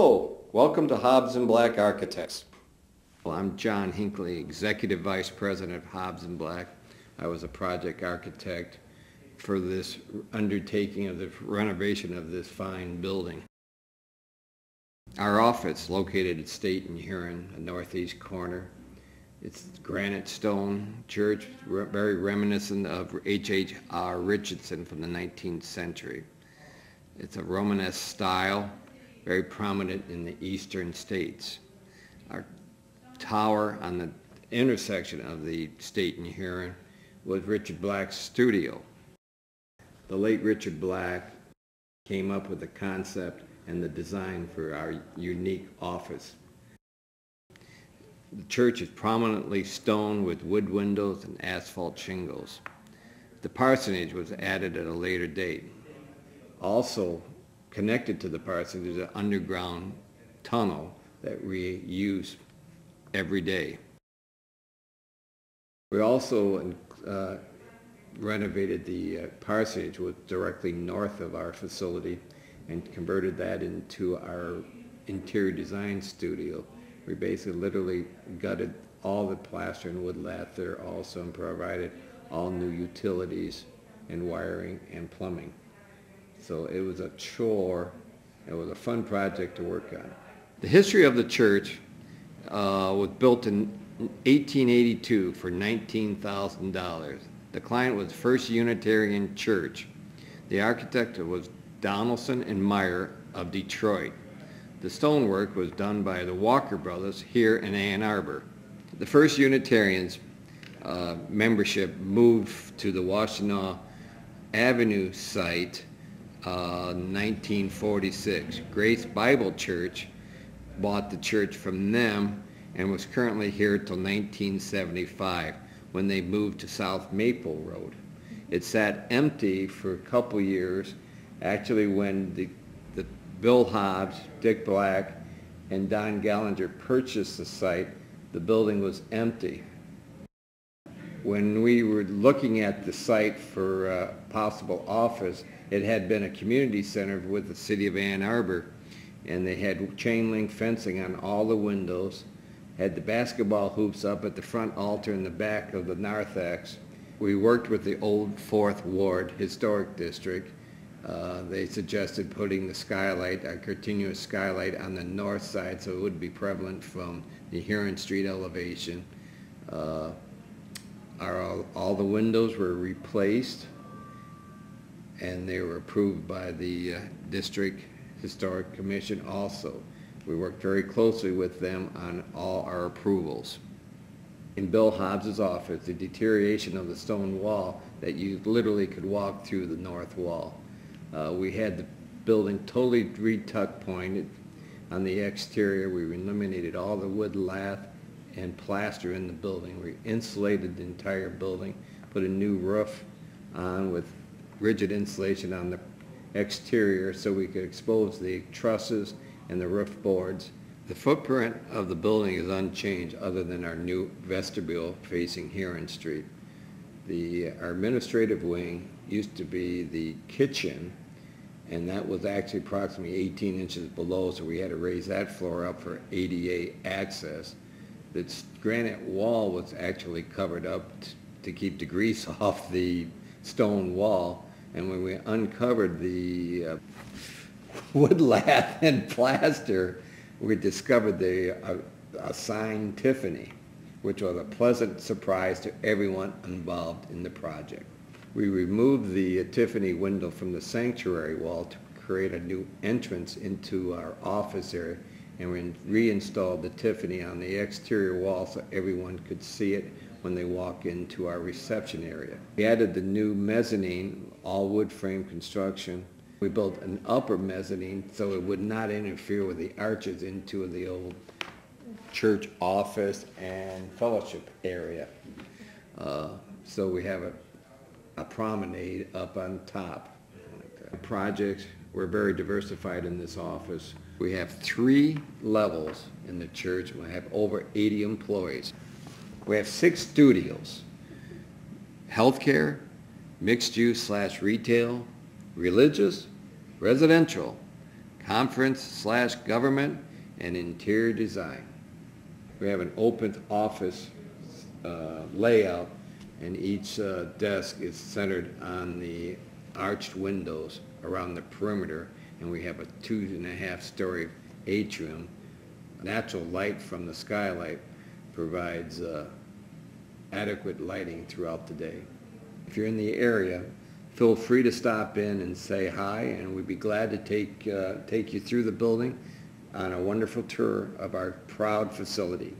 Hello, welcome to Hobbs and Black Architects. Well, I'm John Hinckley, Executive Vice President of Hobbs and Black. I was a project architect for this undertaking of the renovation of this fine building. Our office, located at State and Huron, the northeast corner. It's granite stone church, very reminiscent of H.H.R. Richardson from the 19th century. It's a Romanesque style, very prominent in the eastern states. Our tower on the intersection of the State and Huron was Richard Black's studio. The late Richard Black came up with the concept and the design for our unique office. The church is prominently stone with wood windows and asphalt shingles. The parsonage was added at a later date. Also connected to the parsonage is an underground tunnel that we use every day. We also renovated the parsonage, which was directly north of our facility, and converted that into our interior design studio. We basically literally gutted all the plaster and wood lath there also and provided all new utilities and wiring and plumbing. So it was a chore. It was a fun project to work on. The history of the church was built in 1882 for $19,000. The client was First Unitarian Church. The architect was Donaldson and Meyer of Detroit. The stonework was done by the Walker brothers here in Ann Arbor. The First Unitarians membership moved to the Washtenaw Avenue site 1946. Grace Bible Church bought the church from them and was currently here till 1975 when they moved to South Maple Road. It sat empty for a couple years, actually when the Bill Hobbs, Dick Black, and Don Gallinger purchased the site. The building was empty. When we were looking at the site for a possible office, it had been a community center with the city of Ann Arbor, and they had chain link fencing on all the windows, had the basketball hoops up at the front altar in the back of the narthex. We worked with the old 4th Ward Historic District. They suggested putting the skylight, a continuous skylight on the north side so it would be prevalent from the Huron Street elevation. All the windows were replaced and they were approved by the District Historic Commission also. We worked very closely with them on all our approvals. In Bill Hobbs's office, the deterioration of the stone wall that you literally could walk through the north wall. We had the building totally retuck pointed on the exterior. We eliminated all the wood lath and plaster in the building. We insulated the entire building, put a new roof on with rigid insulation on the exterior so we could expose the trusses and the roof boards. The footprint of the building is unchanged other than our new vestibule facing Huron Street. Our administrative wing used to be the kitchen, and that was actually approximately 18 inches below, so we had to raise that floor up for ADA access. The granite wall was actually covered up to keep the grease off the stone wall, and when we uncovered the wood lath and plaster, we discovered a signed Tiffany, which was a pleasant surprise to everyone involved in the project. We removed the Tiffany window from the sanctuary wall to create a new entrance into our office area, and we reinstalled the Tiffany on the exterior wall so everyone could see it when they walk into our reception area. We added the new mezzanine, all wood frame construction. We built an upper mezzanine so it would not interfere with the arches into the old church office and fellowship area. So we have a promenade up on top. The projects were very diversified in this office. We have 3 levels in the church. We have over 80 employees. We have 6 studios: healthcare, mixed use / retail, religious, residential, conference/government, and interior design. We have an open office layout, and each desk is centered on the arched windows around the perimeter, and we have a 2.5-story atrium. Natural light from the skylight provides adequate lighting throughout the day. If you're in the area, feel free to stop in and say hi, and we'd be glad to take you through the building on a wonderful tour of our proud facility.